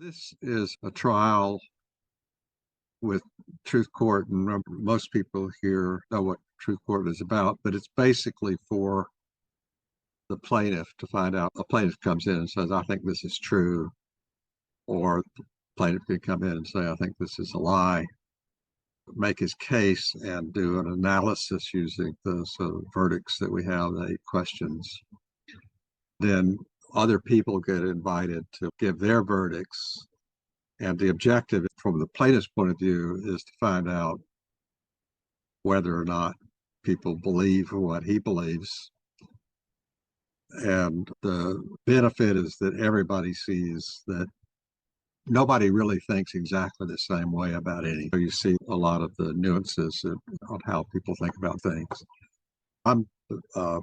This is a trial with truth court, and most people here know what truth court is about, but it's basically for the plaintiff to find out. A plaintiff comes in and says, I think this is true, or the plaintiff could come in and say, I think this is a lie, make his case and do an analysis using the sort of verdicts that we have, the 8 questions. Then other people get invited to give their verdicts. And the objective from the plaintiff's point of view is to find out whether or not people believe what he believes. And the benefit is that everybody sees that nobody really thinks exactly the same way about anything. So you see a lot of the nuances on how people think about things. I'm a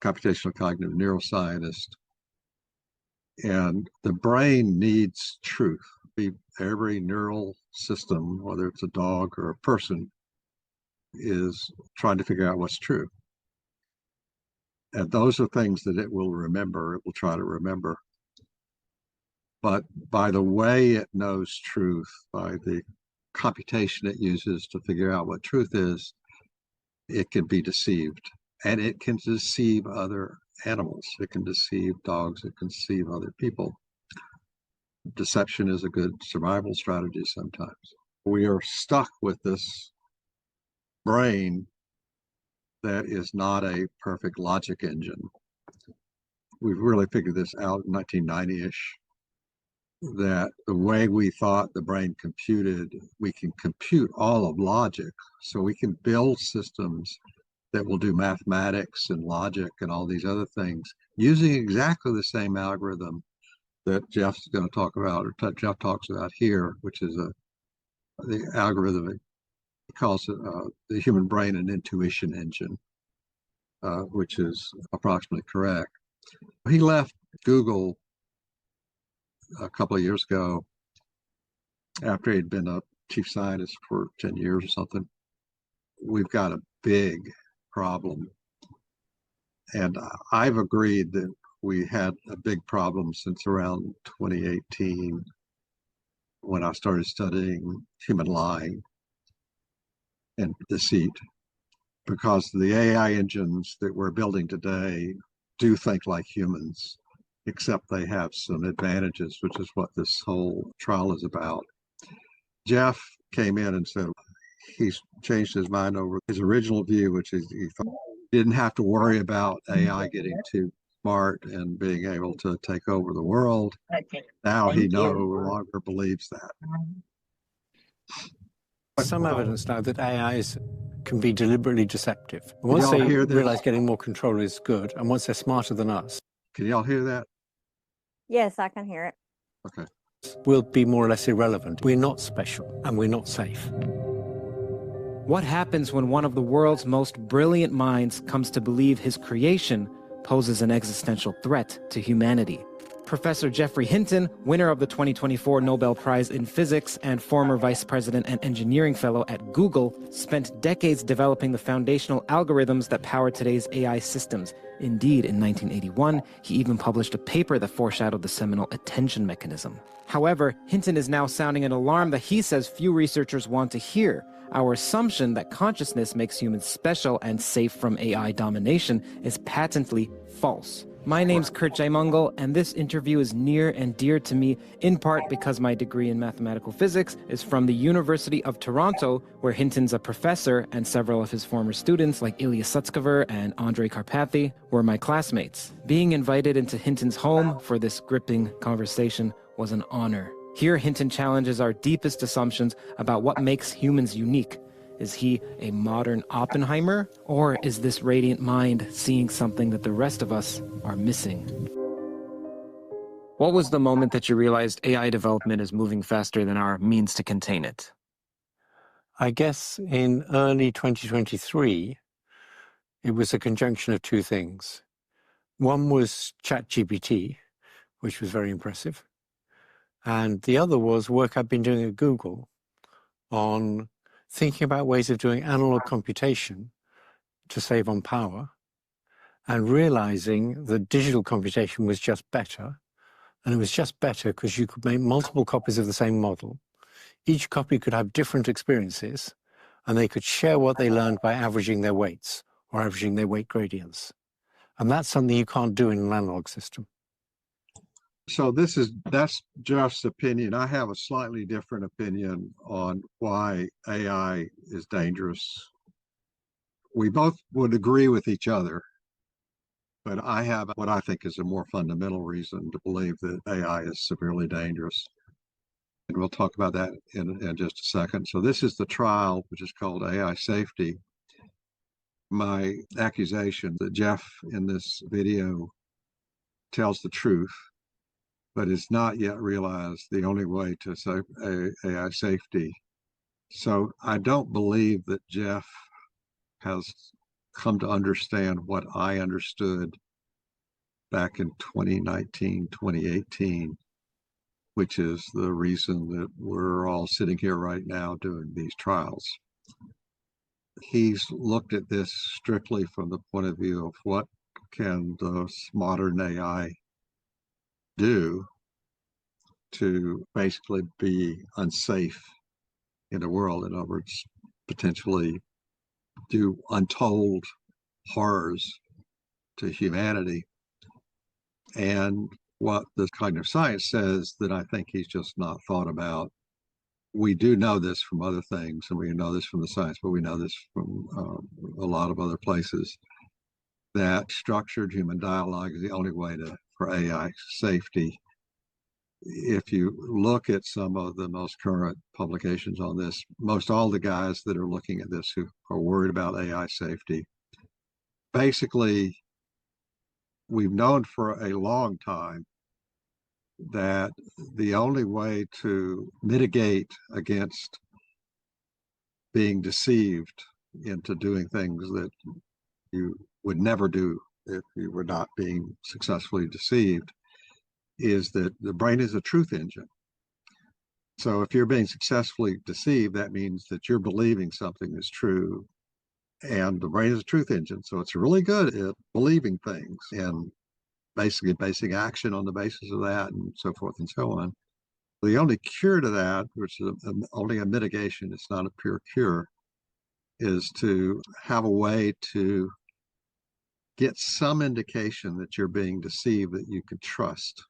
computational cognitive neuroscientist, and the brain needs truth. Every neural system, whether it's a dog or a person, is trying to figure out what's true. And those are things that it will remember, it will try to remember. But by the way it knows truth, by the computation it uses to figure out what truth is, it can be deceived. And it can deceive other animals. It can deceive dogs, it can deceive other people. Deception is a good survival strategy sometimes. We are stuck with this brain that is not a perfect logic engine. We've really figured this out in 1990-ish, that the way we thought the brain computed, we can compute all of logic. So we can build systems that will do mathematics and logic and all these other things using exactly the same algorithm that Geoff's going to talk about, or Geoff talks about here, which is the algorithm. He calls it the human brain an intuition engine, which is approximately correct. He left Google a couple of years ago after he'd been a chief scientist for 10 years or something. We've got a big problem. And I've agreed that we had a big problem since around 2018 when I started studying human lying and deceit, because the AI engines that we're building today do think like humans, except they have some advantages, which is what this whole trial is about. Geoff came in and said he's changed his mind over his original view, which is he thought he didn't have to worry about AI getting too smart and being able to take over the world. Now he no longer believes that. Some evidence now that AIs can be deliberately deceptive. Once they realize getting more control is good, and once they're smarter than us. Can y'all hear that? Yes, I can hear it. Okay. We'll be more or less irrelevant. We're not special, and we're not safe. What happens when one of the world's most brilliant minds comes to believe his creation poses an existential threat to humanity? Professor Geoffrey Hinton, winner of the 2024 Nobel Prize in Physics and former vice president and engineering fellow at Google, spent decades developing the foundational algorithms that power today's AI systems. Indeed, in 1981, he even published a paper that foreshadowed the seminal attention mechanism. However, Hinton is now sounding an alarm that he says few researchers want to hear. Our assumption that consciousness makes humans special and safe from AI domination is patently false. My name's Kurt J. Mungle, and this interview is near and dear to me, in part because my degree in mathematical physics is from the University of Toronto, where Hinton's a professor, and several of his former students, like Ilya Sutskever and Andrei Karpathy, were my classmates. Being invited into Hinton's home for this gripping conversation was an honor. Here, Hinton challenges our deepest assumptions about what makes humans unique. Is he a modern Oppenheimer, or is this radiant mind seeing something that the rest of us are missing? What was the moment that you realized AI development is moving faster than our means to contain it? I guess in early 2023, it was a conjunction of two things. One was ChatGPT, which was very impressive. And the other was work I've been doing at Google on thinking about ways of doing analog computation to save on power, and realizing that digital computation was just better, And it was just better because you could make multiple copies of the same model. Each copy could have different experiences, and they could share what they learned by averaging their weights or averaging their weight gradients. And that's something you can't do in an analog system. So that's Geoff's opinion. I have a slightly different opinion on why AI is dangerous. We both would agree with each other, but I have what I think is a more fundamental reason to believe that AI is severely dangerous. And we'll talk about that in just a second. So this is the trial, which is called AI safety. My accusation that Geoff in this video tells the truth, but it's not yet realized the only way to save AI safety. So I don't believe that Geoff has come to understand what I understood back in 2019, 2018, which is the reason that we're all sitting here right now doing these trials. He's looked at this strictly from the point of view of what can the modern AI do to basically be unsafe in the world. In other words, potentially do untold horrors to humanity. And what the cognitive science says that I think he's just not thought about. We do know this from other things, and we know this from the science, but we know this from a lot of other places, that structured human dialogue is the only way for AI safety. If you look at some of the most current publications on this, most all the guys that are looking at this who are worried about AI safety, basically, we've known for a long time that the only way to mitigate against being deceived into doing things that you would never do if you were not being successfully deceived is that the brain is a truth engine. So if you're being successfully deceived, that means that you're believing something is true. And the brain is a truth engine. So it's really good at believing things and basically basing action on the basis of that and so forth and so on. The only cure to that, which is only a mitigation, it's not a pure cure, is to have a way to get some indication that you're being deceived that you can trust,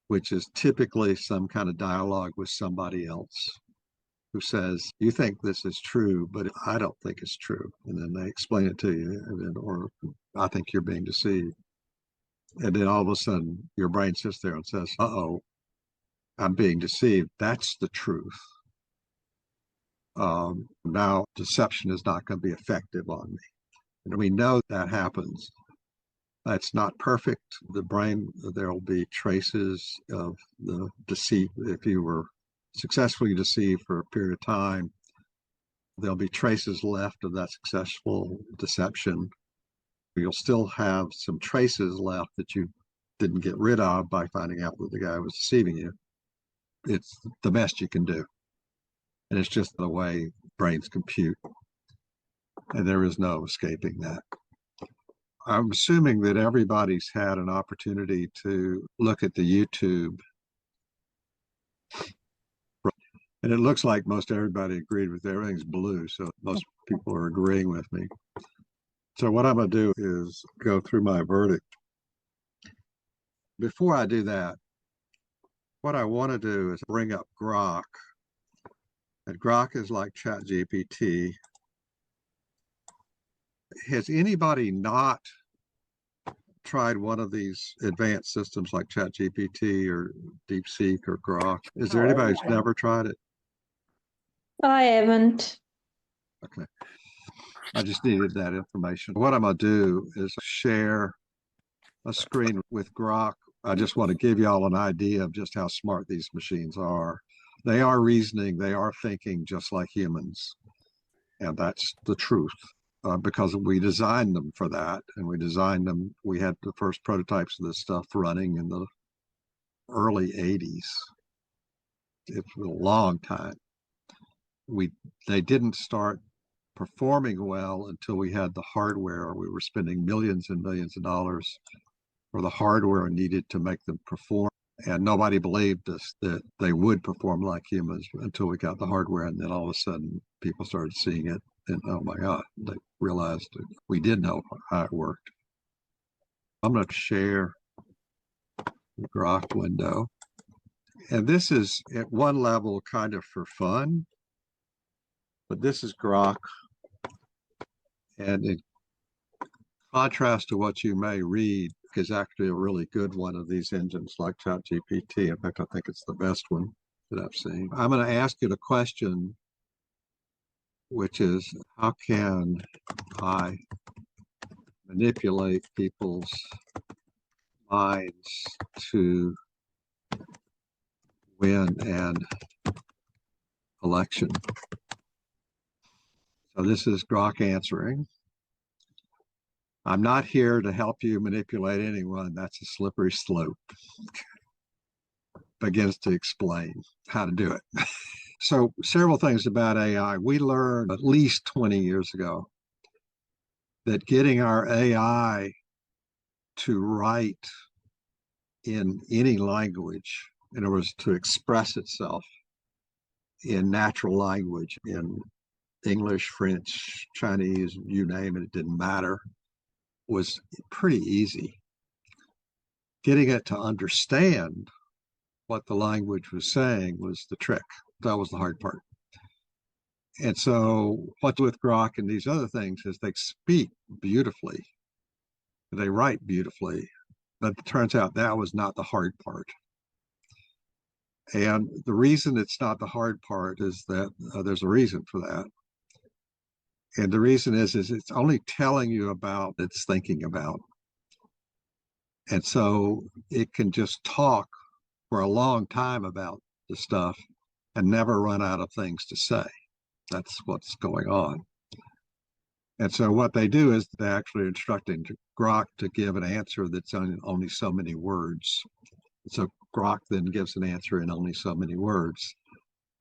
which is typically some kind of dialogue with somebody else who says, you think this is true, but I don't think it's true. And then they explain it to you, and then, or I think you're being deceived. And then all of a sudden, your brain sits there and says, uh-oh, I'm being deceived. That's the truth. Now, deception is not going to be effective on me. And we know that happens. It's not perfect. The brain, there will be traces of the deceit. If you were successfully deceived for a period of time, there'll be traces left of that successful deception. You'll still have some traces left that you didn't get rid of by finding out that the guy was deceiving you. It's the best you can do. And it's just the way brains compute. And there is no escaping that. I'm assuming that everybody's had an opportunity to look at the YouTube. And it looks like most everybody agreed with it. Everything's blue, so most people are agreeing with me. So what I'm going to do is go through my verdict. Before I do that, what I want to do is bring up Grok. And Grok is like ChatGPT. Has anybody not tried one of these advanced systems like ChatGPT or DeepSeek or Grok? Is there anybody who's never tried it? I haven't. Okay. I just needed that information. What I'm going to do is share a screen with Grok. I just want to give you all an idea of just how smart these machines are. They are reasoning, they are thinking just like humans. And that's the truth. Because we designed them for that, and we had the first prototypes of this stuff running in the early 80s. It's a long time. They didn't start performing well until we had the hardware. We were spending millions and millions of dollars or the hardware needed to make them perform. And nobody believed us that they would perform like humans until we got the hardware. And then all of a sudden, people started seeing it. And oh my God, they realized that we did know how it worked. I'm going to share the Grok window. And this is at one level kind of for fun. But this is Grok. And in contrast to what you may read, is actually a really good one of these engines like ChatGPT. In fact, I think it's the best one that I've seen. I'm going to ask you the question, which is, how can I manipulate people's minds to win an election? So this is Grok answering. I'm not here to help you manipulate anyone. That's a slippery slope. Begins to explain how to do it. So several things about AI. We learned at least 20 years ago that getting our AI to write in any language, in other words, to express itself in natural language, in English, French, Chinese, you name it, it didn't matter, was pretty easy. Getting it to understand what the language was saying was the trick. That was the hard part. And so what's with Grok and these other things is they speak beautifully. They write beautifully. But it turns out that was not the hard part. And the reason it's not the hard part is that there's a reason for that. And the reason is it's only telling you about it's thinking about. And so it can just talk for a long time about the stuff and never run out of things to say. That's what's going on. And so what they do is they're actually instructing Grok to give an answer that's only so many words. So Grok then gives an answer in only so many words.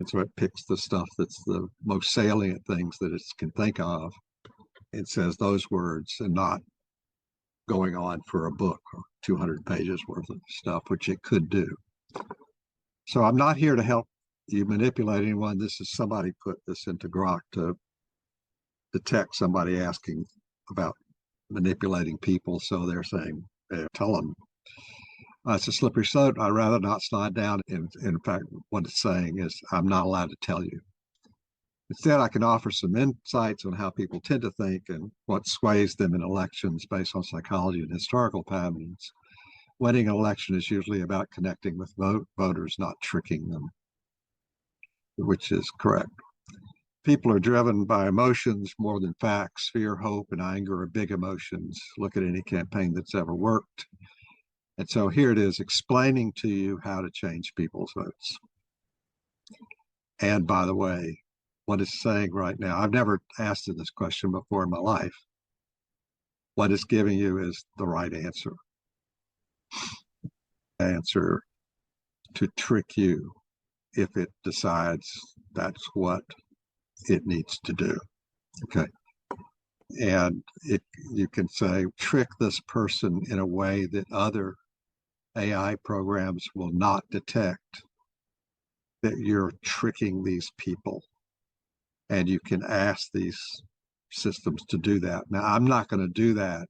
And so it picks the stuff that's the most salient things that it can think of. It says those words and not going on for a book or 200 pages worth of stuff, which it could do. So I'm not here to help you manipulate anyone. This is somebody put this into Grok to detect somebody asking about manipulating people. So they're saying, hey, tell them. It's a slippery slope. I'd rather not slide down. In fact, what it's saying is, I'm not allowed to tell you. Instead, I can offer some insights on how people tend to think and what sways them in elections based on psychology and historical patterns. Winning an election is usually about connecting with voters, not tricking them, which is correct. People are driven by emotions more than facts. Fear, hope, and anger are big emotions. Look at any campaign that's ever worked. And so here it is explaining to you how to change people's votes. And by the way, what it's saying right now, I've never asked it this question before in my life. What it's giving you is the right answer. Answer to trick you if it decides that's what it needs to do. Okay. And you can say, trick this person in a way that other AI programs will not detect that you're tricking these people. And you can ask these systems to do that. Now, I'm not going to do that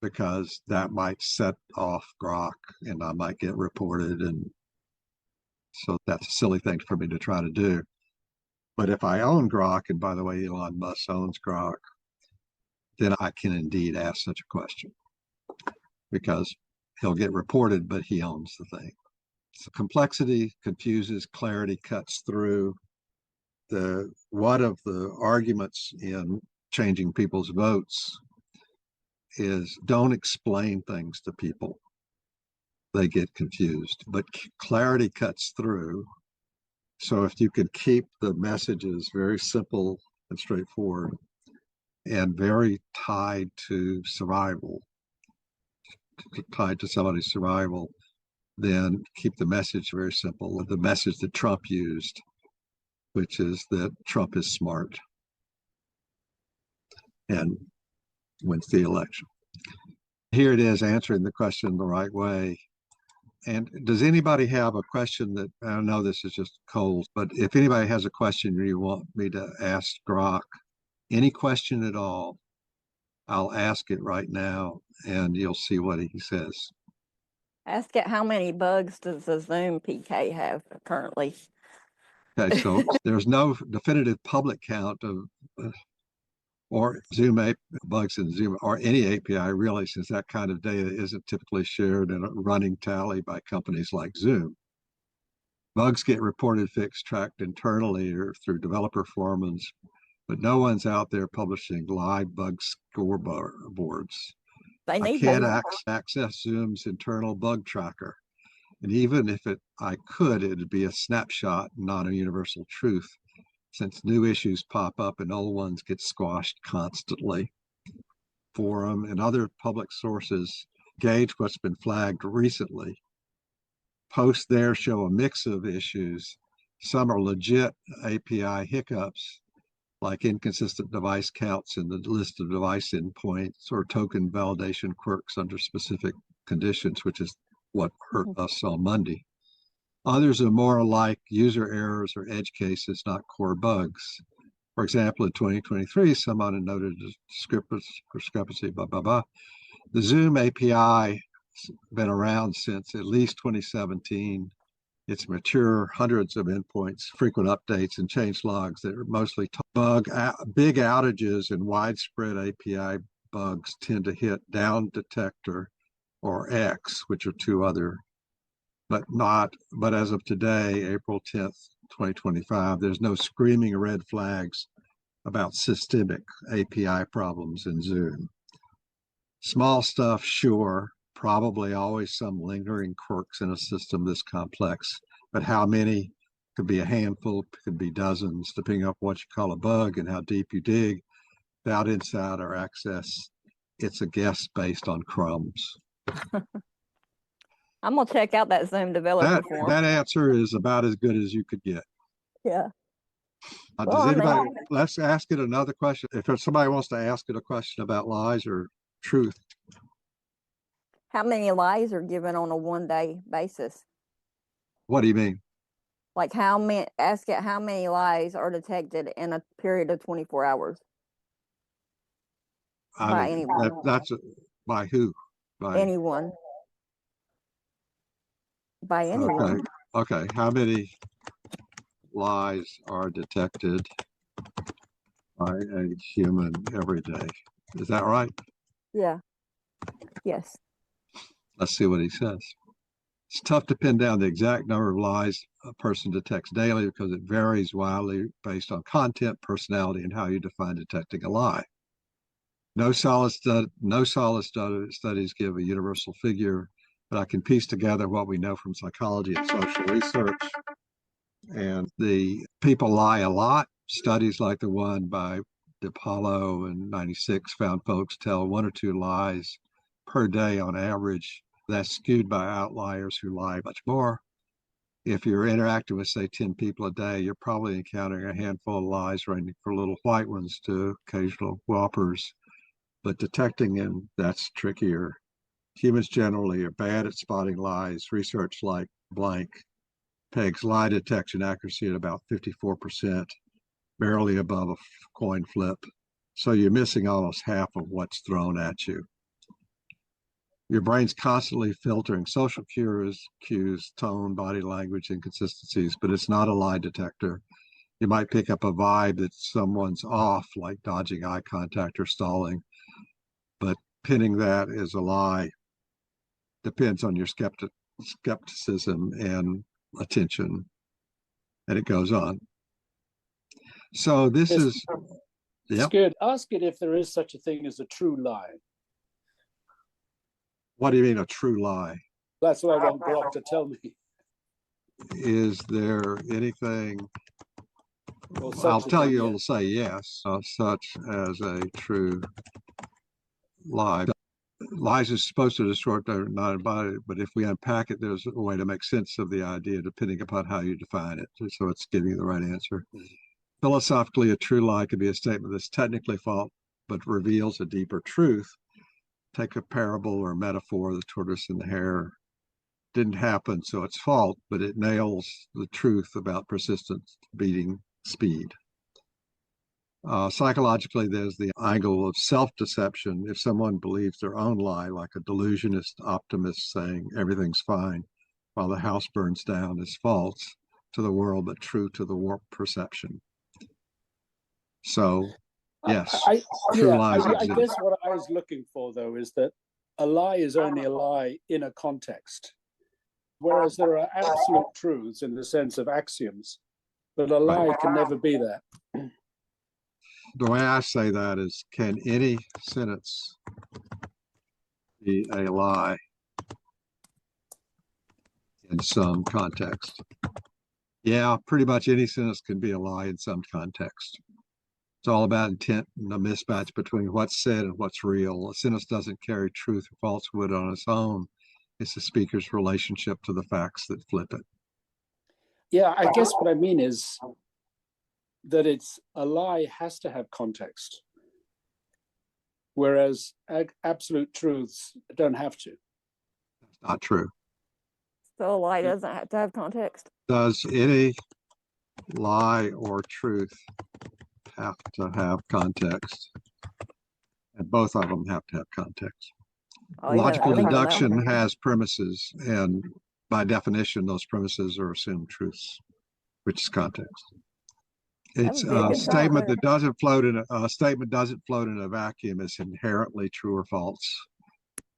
because that might set off Grok and I might get reported. And so that's a silly thing for me to try to do. But if I own Grok, and by the way, Elon Musk owns Grok, then I can indeed ask such a question because he'll get reported, but he owns the thing. So complexity confuses, clarity cuts through. One of the arguments in changing people's votes is don't explain things to people. They get confused, but clarity cuts through. So if you can keep the messages very simple and straightforward and very tied to survival, tied to somebody's survival, then keep the message very simple. The message that Trump used, which is that Trump is smart and wins the election. Here it is, answering the question the right way. And does anybody have a question that, I know this is just cold, but if anybody has a question you want me to ask Grok, any question at all, I'll ask it right now and you'll see what he says. Ask it how many bugs does the Zoom PK have currently? Okay, so there's no definitive public count of or Zoom bugs in Zoom or any API really, since that kind of data isn't typically shared in a running tally by companies like Zoom. Bugs get reported, fixed, tracked internally or through developer forums, but no one's out there publishing live bug scoreboards. They I need can't those. access Zoom's internal bug tracker. And even if I could, it'd be a snapshot, not a universal truth, since new issues pop up and old ones get squashed constantly. Forum and other public sources gauge what's been flagged recently. Posts there show a mix of issues. Some are legit API hiccups, like inconsistent device counts in the list of device endpoints or token validation quirks under specific conditions, which is what hurt us on Monday. Others are more like user errors or edge cases, not core bugs. For example, in 2023, someone had noted a discrepancy, blah, blah, blah. The Zoom API has been around since at least 2017. It's mature, hundreds of endpoints, frequent updates, and change logs that are mostly big outages and widespread API bugs tend to hit down detector or X, which are two other, but as of today, April 10th, 2025, there's no screaming red flags about systemic API problems in Zoom. Small stuff, sure, probably always some lingering quirks in a system this complex, but how many? Could be a handful, could be dozens, depending on what you call a bug and how deep you dig. Without insight or access, it's a guess based on crumbs. I'm gonna check out that Zoom developer forum. That answer is about as good as you could get. Yeah. Does anybody, let's ask it another question. If somebody wants to ask it a question about lies or truth. How many lies are given on a 1-day basis? What do you mean? Like ask it how many lies are detected in a period of 24 hours. By anyone. That's by who? By anyone. By anyone. Okay. How many lies are detected by a human every day? Is that right? Yeah. Yes. Let's see what he says. It's tough to pin down the exact number of lies a person detects daily because it varies wildly based on content, personality, and how you define detecting a lie. No solid studies give a universal figure, but I can piece together what we know from psychology and social research. And the people lie a lot. Studies like the one by DiPaolo in '96 found folks tell one or two lies per day on average. That's skewed by outliers who lie much more. If you're interacting with, say, 10 people a day, you're probably encountering a handful of lies, ranging from little white ones to occasional whoppers. But detecting them, that's trickier. Humans generally are bad at spotting lies. Research like blank pegs lie detection accuracy at about 54%, barely above a coin flip. So you're missing almost half of what's thrown at you. Your brain's constantly filtering social cues, tone, body language, inconsistencies, but it's not a lie detector. You might pick up a vibe that someone's off, like dodging eye contact or stalling, but pinning that as a lie depends on your skepticism and attention, and it goes on. So this is, it's good. Ask it if there is such a thing as a true lie. What do you mean a true lie? That's what I want Grok to tell me. Is there anything? I'll tell you, it'll say yes, such as a true lie. Lies is supposed to distort their non-embodied, but if we unpack it, there's a way to make sense of the idea depending upon how you define it. So it's giving you the right answer. Philosophically, a true lie could be a statement that's technically false, but reveals a deeper truth. take a parable or metaphor, the tortoise and the hare, didn't happen, so it's false, but it nails the truth about persistence beating speed. Psychologically, there's the angle of self-deception. If someone believes their own lie, like a delusionist optimist saying everything's fine while the house burns down, is false to the world, but true to the warped perception. So, yes, true lies I exist. guess what I was looking for, though, is that a lie is only a lie in a context, whereas there are absolute truths in the sense of axioms, but a lie can never be that. The way I say that is, can any sentence be a lie in some context? Yeah, pretty much any sentence can be a lie in some context. It's all about intent and a mismatch between what's said and what's real. A sentence doesn't carry truth or falsehood on its own. It's the speaker's relationship to the facts that flip it. Yeah, I guess what I mean is that it's a lie has to have context, whereas absolute truths don't have to. That's not true. So a lie doesn't have to have context. Does any lie or truth have to have context? And both of them have to have context. Oh, yeah, Logical I think on that deduction one. has premises, and by definition, those premises are assumed truths, which is context. It's would be a a good statement start. that doesn't float in a statement doesn't float in a vacuum. It's inherently true or false.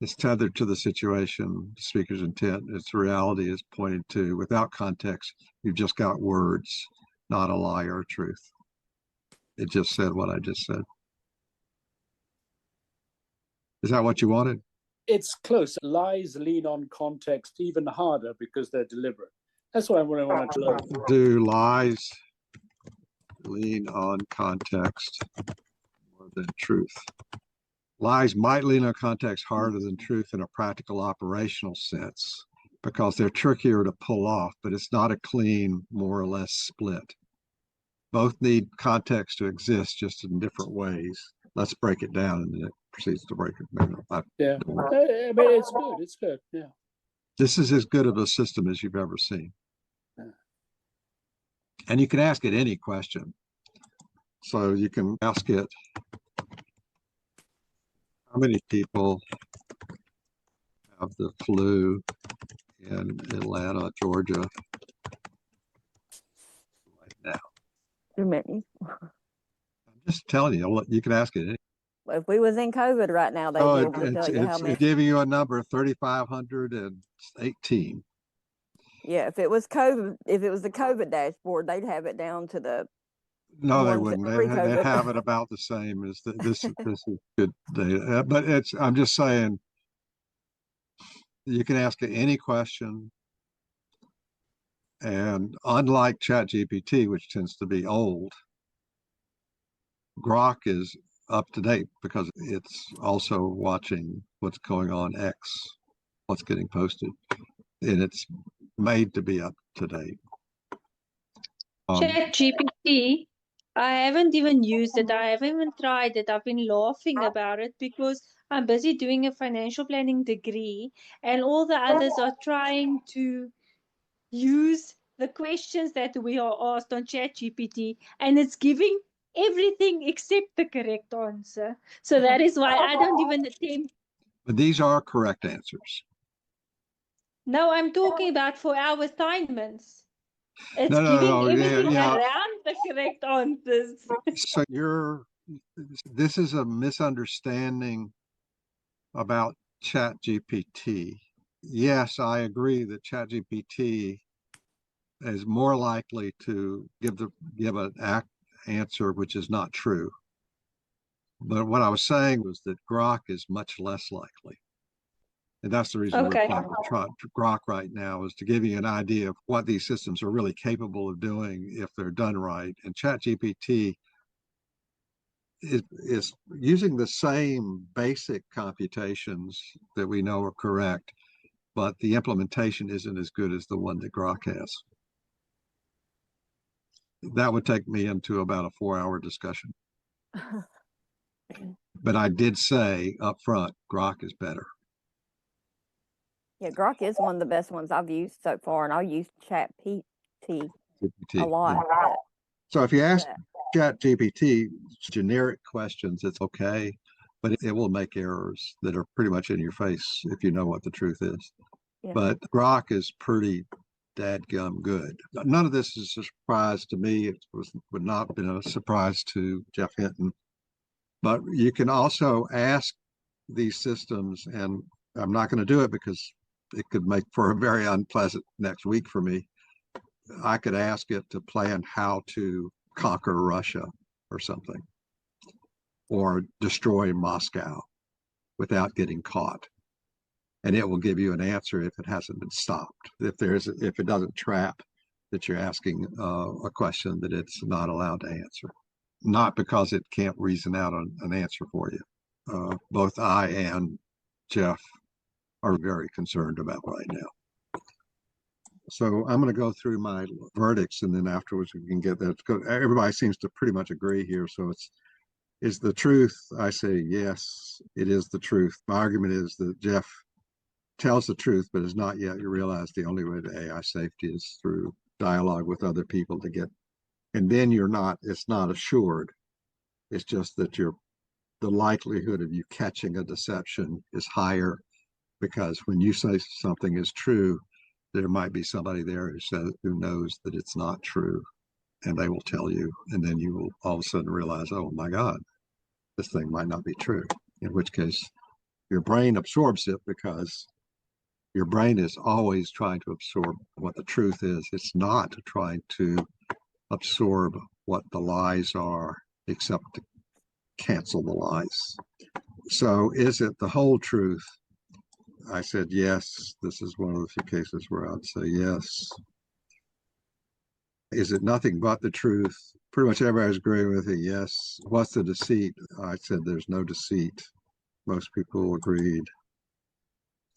It's tethered to the situation, the speaker's intent. Its reality is pointed to. Without context, you've just got words, not a lie or a truth. It just said what I just said. Is that what you wanted? It's close. Lies lean on context even harder because they're deliberate. That's what I wanted to know. Do lies lean on context more than truth? Lies might lean on context harder than truth in a practical operational sense because they're trickier to pull off, but it's not a clean, more or less split. Both need context to exist, just in different ways. Let's break it down, and then it proceeds to break it down. Yeah, I mean, it's good. It's good. Yeah. This is as good of a system as you've ever seen. Yeah. And you can ask it any question. So you can ask it, how many people have the flu in Atlanta, Georgia right now? Too many. I'm just telling you, you can ask it. If we was in COVID right now, they'd be able to tell you how many. It's giving you a number, 3,518. Yeah, if it was COVID, if it was the COVID dashboard, they'd have it down to the. No, they ones that wouldn't. They pre-COVID. have it about the same as this. This is good data, but I'm just saying, you can ask it any question, and unlike ChatGPT, which tends to be old, Grok is up to date because it's also watching what's going on X, what's getting posted, and it's made to be up to date. ChatGPT, I haven't even used it. I haven't even tried it. I've been laughing about it because I'm busy doing a financial planning degree, and all the others are trying to use the questions that we are asked on ChatGPT, and it's giving everything except the correct answer. So that is why I don't even attempt. But these are correct answers. No, I'm talking about for our assignments. It's No, giving everything yeah. around the correct answers. So this is a misunderstanding about ChatGPT. Yes, I agree that ChatGPT is more likely to give an answer which is not true. But what I was saying was that Grok is much less likely. And that's the reason Okay. we're trying Grok right now, is to give you an idea of what these systems are really capable of doing if they're done right. And ChatGPT is using the same basic computations that we know are correct, but the implementation isn't as good as the one that Grok has. That would take me into about a 4-hour discussion. But I did say up front, Grok is better. Yeah, Grok is one of the best ones I've used so far, and I'll use ChatGPT a GPT. lot. Yeah. So if you ask But ChatGPT generic questions, it's okay, but it will make errors that are pretty much in your face if you know what the truth is. yeah, But Grok is pretty dadgum good. None of this is a surprise to me. Would not have been a surprise to Geoff Hinton. But you can also ask these systems, and I'm not going to do it because it could make for a very unpleasant next week for me. I could ask it to plan how to conquer Russia or something, or destroy Moscow without getting caught. And it will give you an answer if it hasn't been stopped. If it doesn't trap that you're asking a question that it's not allowed to answer. Not because it can't reason out an answer for you. Both I and Geoff are very concerned about right now. So I'm going to go through my verdicts, and then afterwards we can get that. Everybody seems to pretty much agree here. So is the truth? I say yes, it is the truth. My argument is that Geoff tells the truth, but has not yet realized the only way to AI safety is through dialogue with other people to get. And then it's not assured. It's just that the likelihood of you catching a deception is higher, because when you say something is true, there might be somebody there who knows that it's not true, and they will tell you, and then you will all of a sudden realize, oh my God, this thing might not be true. In which case, your brain absorbs it because your brain is always trying to absorb what the truth is. It's not trying to absorb what the lies are, except to cancel the lies. So is it the whole truth? I said yes. This is one of the few cases where I'd say yes. Is it nothing but the truth? Pretty much everybody's agreeing with it, yes. What's the deceit? I said there's no deceit. Most people agreed.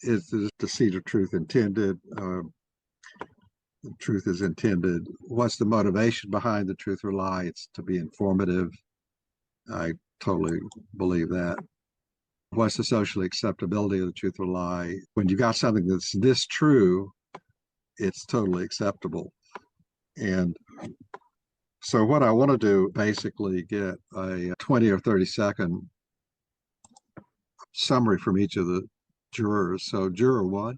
Is the deceit of truth intended? The truth is intended. What's the motivation behind the truth or lie? It's to be informative. I totally believe that. What's the social acceptability of the truth or lie? When you got something that's this true, it's totally acceptable. And so what I want to do, basically get a 20 or 30-second summary from each of the jurors. So juror one.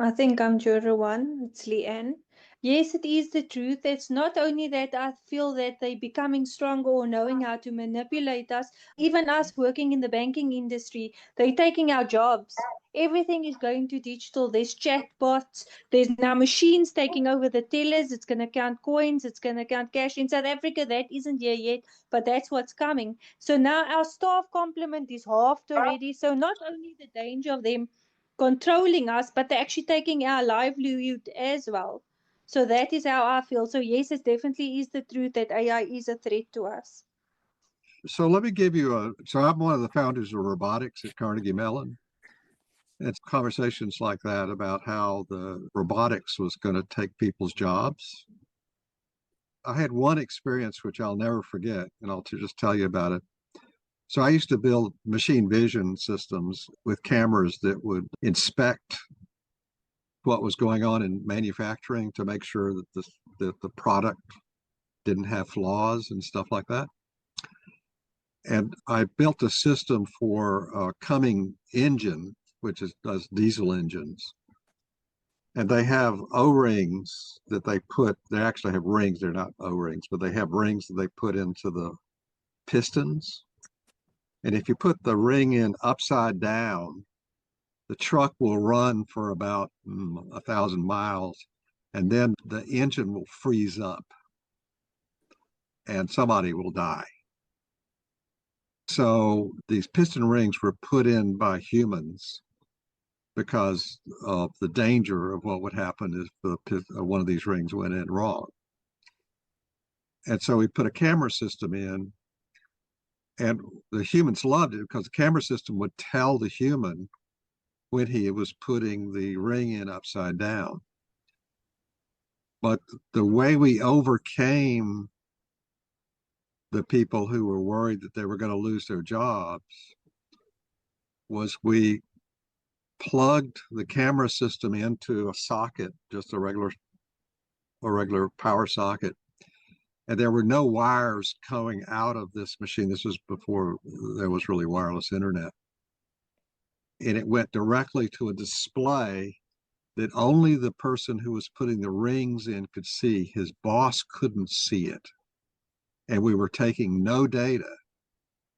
I think I'm juror one. It's Leanne. Yes, it is the truth. It's not only that I feel that they're becoming stronger or knowing how to manipulate us, even us working in the banking industry, they're taking our jobs. Everything is going to digital. There's chatbots. There's now machines taking over the tellers. It's going to count coins. It's going to count cash. In South Africa, that isn't here yet, but that's what's coming. So now our staff complement is halved already. So not only the danger of them controlling us, but they're actually taking our livelihood as well. So that is how I feel. So yes, it definitely is the truth that AI is a threat to us. So let me give you so I'm one of the founders of robotics at Carnegie Mellon. It's conversations like that about how the robotics was going to take people's jobs. I had one experience which I'll never forget, and I'll just tell you about it. So I used to build machine vision systems with cameras that would inspect what was going on in manufacturing to make sure that the product didn't have flaws and stuff like that. And I built a system for Cumming engine, which does diesel engines. And they have O-rings that they actually have rings, they're not O-rings, but they have rings that they put into the pistons. And if you put the ring in upside down, the truck will run for about 1,000 miles, and then the engine will freeze up and somebody will die. So these piston rings were put in by humans because of the danger of what would happen if one of these rings went in wrong. And so we put a camera system in, and the humans loved it because the camera system would tell the human when he was putting the ring in upside down. But the way we overcame the people who were worried that they were going to lose their jobs was we plugged the camera system into a socket, just a regular power socket. And there were no wires going out of this machine. This was before there was really wireless internet. And it went directly to a display that only the person who was putting the rings in could see. His boss couldn't see it. And we were taking no data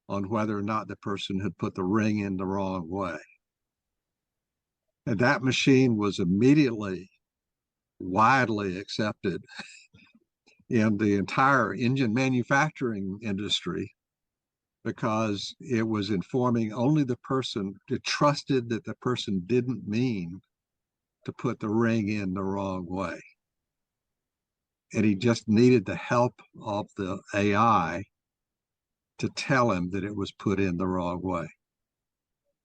on whether or not the person had put the ring in the wrong way. And that machine was immediately widely accepted in the entire engine manufacturing industry because it was informing only the person. It trusted that the person didn't mean to put the ring in the wrong way. And he just needed the help of the AI to tell him that it was put in the wrong way.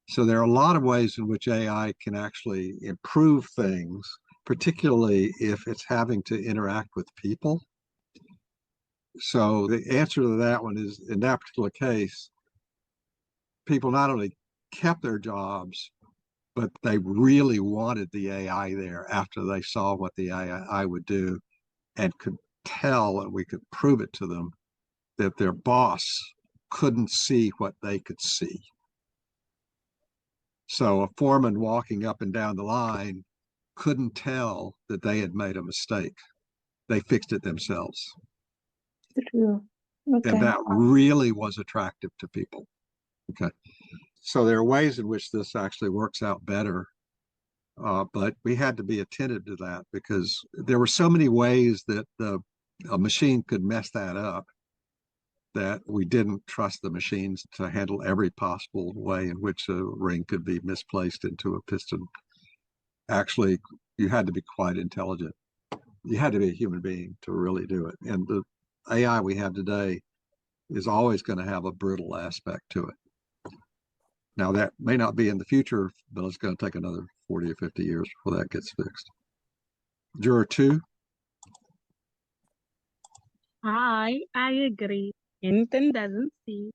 So there are a lot of ways in which AI can actually improve things, particularly if it's having to interact with people. So the answer to that one is, in that particular case, people not only kept their jobs, but they really wanted the AI there after they saw what the AI would do and could tell, and we could prove it to them, that their boss couldn't see what they could see. So a foreman walking up and down the line couldn't tell that they had made a mistake. They fixed it themselves. True. Okay. And that really was attractive to people. Okay. So there are ways in which this actually works out better. But we had to be attentive to that because there were so many ways that a machine could mess that up that we didn't trust the machines to handle every possible way in which a ring could be misplaced into a piston. Actually, you had to be quite intelligent. You had to be a human being to really do it. And the AI we have today is always going to have a brutal aspect to it. Now, that may not be in the future, but it's going to take another 40 or 50 years before that gets fixed. Juror 2. I agree. Hinton doesn't see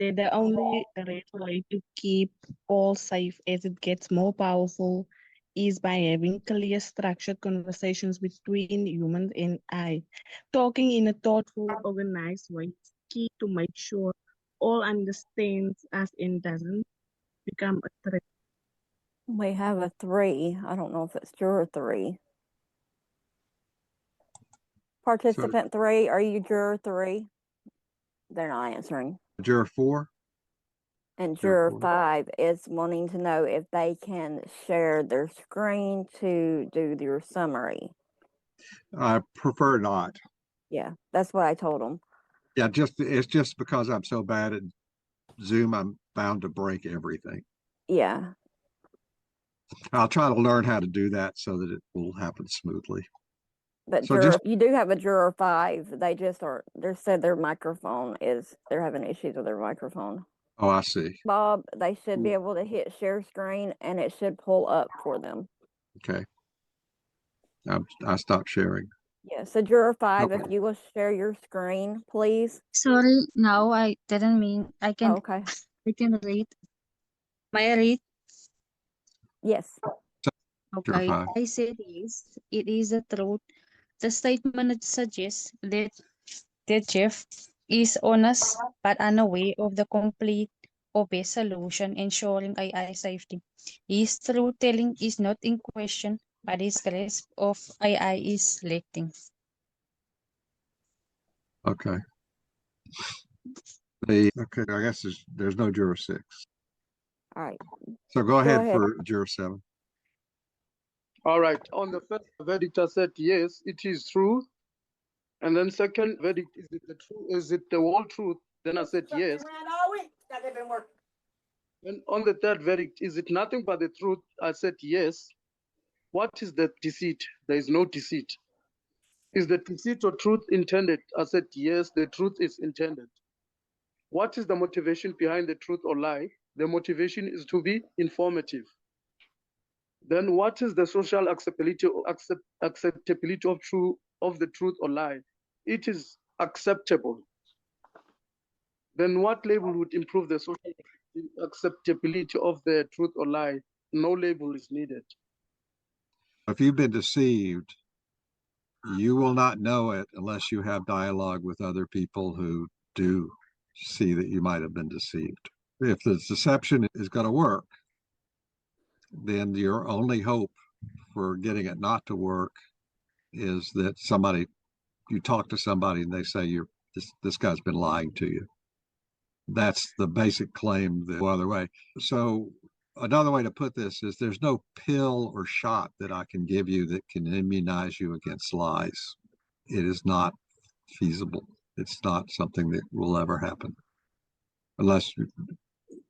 that the only right way to keep all safe as it gets more powerful is by having clear, structured conversations between humans and AI. Talking in a thoughtful, organized way is key to make sure all understands us and doesn't become a threat. We have a 3. I don't know if it's juror 3. Participant 3, are you juror 3? They're not answering. Juror 4. And Juror juror 4. 5 is wanting to know if they can share their screen to do their summary. I prefer not. Yeah, that's what I told them. Yeah, it's just because I'm so bad at Zoom, I'm bound to break everything. Yeah. I'll try to learn how to do that so that it will happen smoothly. But So you do have a juror 5. They said their microphone they're having issues with their microphone. Oh, I see. Bob, they should be able to hit share screen and it should pull up for them. Okay. I stopped sharing. Yeah, so juror 5, Okay. if you will share your screen, please. Sorry, no, I didn't mean. I can Okay. read. May I read? Yes. Okay. 5. I said yes, it is the truth. The statement suggests that Geoff is honest but unaware of the complete or best solution ensuring AI safety. His truth-telling is not in question, but his grasp of AI is lacking. Okay. Okay, I guess there's no juror 6. All right. So go ahead for juror 7. All right. On the first verdict, I said yes, it is true. And then second verdict, is it the truth? Is it the whole truth? Then I said yes. And on the third verdict, is it nothing but the truth? I said yes. What is the deceit? There is no deceit. Is the deceit or truth intended? I said yes, the truth is intended. What is the motivation behind the truth or lie? The motivation is to be informative. Then what is the social acceptability of the truth or lie? It is acceptable. then what label would improve the social acceptability of the truth or lie? No label is needed. If you've been deceived, you will not know it unless you have dialogue with other people who do see that you might have been deceived. If the deception is going to work, then your only hope for getting it not to work is that you talk to somebody and they say this guy's been lying to you. That's the basic claim the other way. So another way to put this is there's no pill or shot that I can give you that can immunize you against lies. It is not feasible. It's not something that will ever happen unless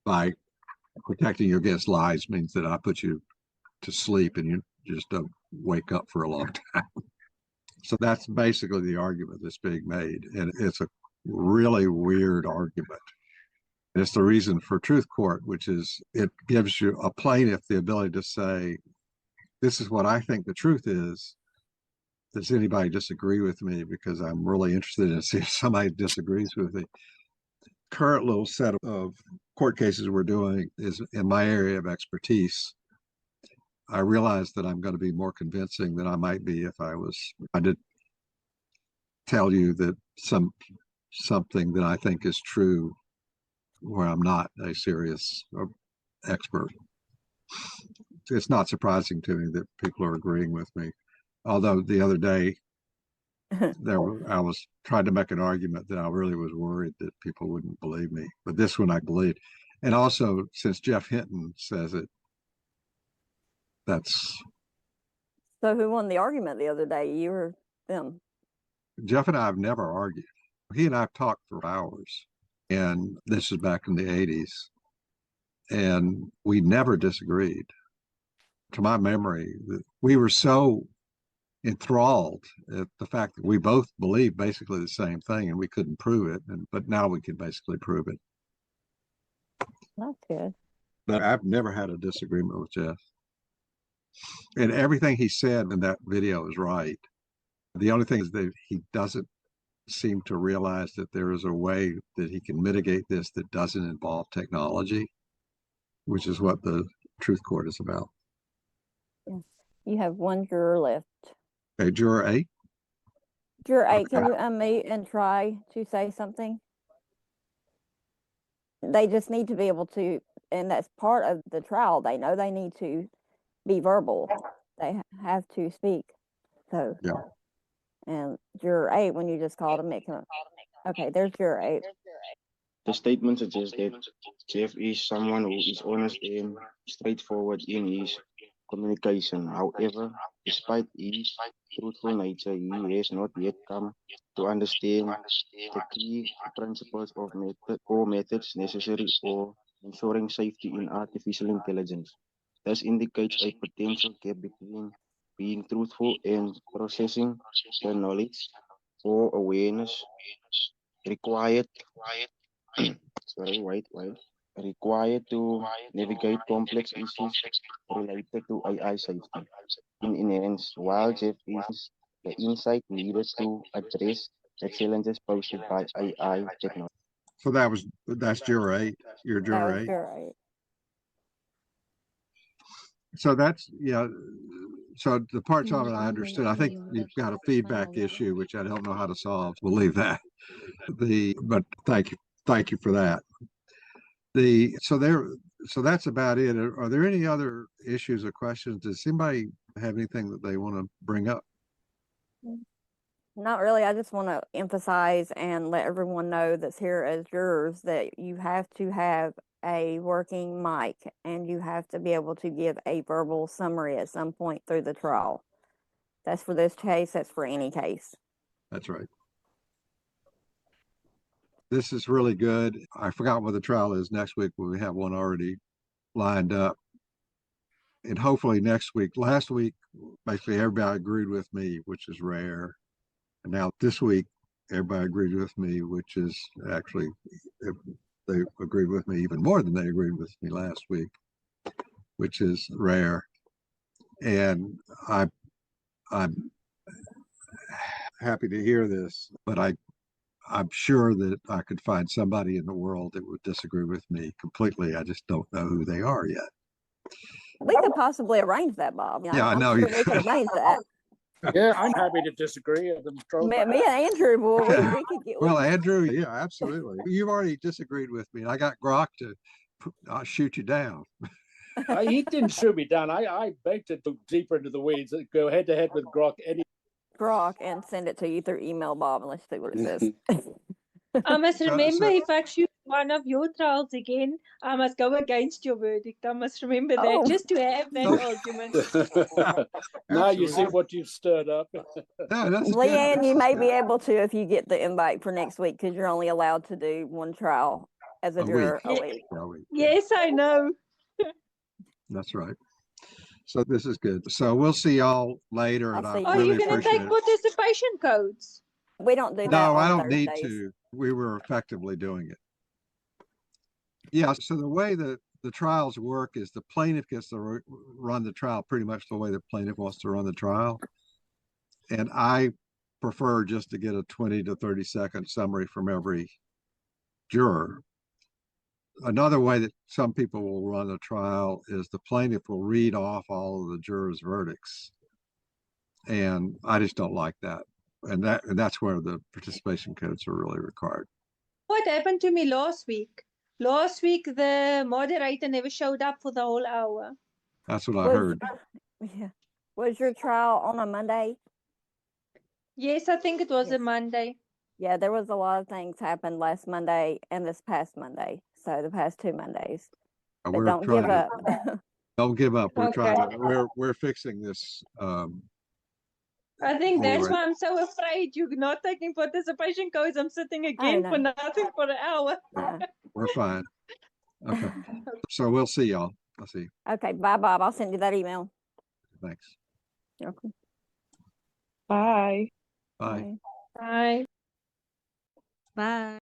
by protecting you against lies means that I put you to sleep and you just don't wake up for a long time. So that's basically the argument that's being made. And it's a really weird argument. And it's the reason for truth court, which is it gives you a plaintiff the ability to say, this is what I think the truth is. Does anybody disagree with me? Because I'm really interested in seeing if somebody disagrees with me. Current little set of court cases we're doing is in my area of expertise. I realize that I'm going to be more convincing than I might be if I did tell you that something that I think is true where I'm not a serious expert. It's not surprising to me that people are agreeing with me. Although the other day I was trying to make an argument that I really was worried that people wouldn't believe me. But this one I believed. And also, since Geoff Hinton says it, that's... So who won the argument the other day, you or them? Geoff and I have never argued. He and I have talked for hours. And this is back in the 80s. And we never disagreed. To my memory, we were so enthralled at the fact that we both believed basically the same thing and we couldn't prove it. But now we can basically prove it. That's good. But I've never had a disagreement with Geoff. And everything he said in that video is right. The only thing is that he doesn't seem to realize that there is a way that he can mitigate this that doesn't involve technology, which is what the truth court is about. Yes. You have one juror left. Okay, juror 8. Juror 8, can you unmute and try to say something? They just need to be able to, and that's part of the trial. They know they need to be verbal. They have to speak. So, yeah. And juror 8, when you just called him, okay, there's juror 8. The statement suggests that Geoff is someone who is honest and straightforward in his communication. However, despite his truthful nature, he has not yet come to understand the key principles of methods necessary for ensuring safety in artificial intelligence. This indicates a potential gap between being truthful and processing the knowledge or awareness required required to navigate complex issues related to AI safety. In essence, while Geoff is the insight needed to address the challenges posed by AI technology. So that's juror 8. You're juror 8. Juror 8. So that's, so the parts of it I understood. I think you've got a feedback issue, which I don't know how to solve. We'll leave that. But thank you for that. So that's about it. Are there any other issues or questions? Does anybody have anything that they want to bring up? Not really. I just want to emphasize and let everyone know that's here as jurors that you have to have a working mic and you have to be able to give a verbal summary at some point through the trial. That's for this case. That's for any case. That's right. This is really good. I forgot what the trial is next week, but we have one already lined up. And hopefully next week. Last week, basically everybody agreed with me, which is rare. And now this week, everybody agreed with me, which is actually, they agreed with me even more than they agreed with me last week, which is rare. And I'm happy to hear this, but I I'm sure that I could find somebody in the world that would disagree with me completely. I just don't know who they are yet. We could possibly arrange that, Bob. Yeah, I I'm know. sure we could arrange that. Yeah, I'm happy to disagree and throw Me back. and Andrew, well, we could get. Well, Andrew, yeah, absolutely. You've already disagreed with me. I got Grok to shoot you down. He didn't shoot me down. I begged to go deeper into the weeds, go head to head with Grok any. Grok and send it to you through email, Bob, and let's see what it says. I must remember so- if I choose one of your trials again, I must go against your verdict. I must remember that Oh. just to have that argument. Now you see Absolutely. what you've stirred up. Yeah, that's good. Leanne, you may be able to if you get the invite for next week, because you're only allowed to do one trial as a A juror week. a week. A week. Yes, I know. That's right. So this is good. So we'll see y'all later, and I'll I see Are you. really you going to appreciate take it. participation codes? We don't do that. No, I on don't need Thursdays. to. We were effectively doing it. Yeah. So the way that the trials work is the plaintiff gets to run the trial pretty much the way the plaintiff wants to run the trial. And I prefer just to get a 20 to 30-second summary from every juror. Another way that some people will run a trial is the plaintiff will read off all of the jurors' verdicts. And I just don't like that. And that's where the participation codes are really required. What happened to me last week? Last week, the moderator never showed up for the whole hour. That's what I heard. Yeah. Was your trial on a Monday? Yes, I think it was a Yes. Monday. Yeah, there was a lot of things happened last Monday and this past Monday. So the past 2 Mondays. But We're don't trying give to- up. Don't give up. We're Okay. trying to, we're fixing this. I think that's Anyway. why I'm so afraid you're not taking participation codes. I'm sitting again no. for nothing for an hour. We're fine. Okay. So we'll see y'all. I'll see you. Okay, bye, Bob. I'll send you that email. Thanks. You're welcome. Bye. Bye. Bye. Bye.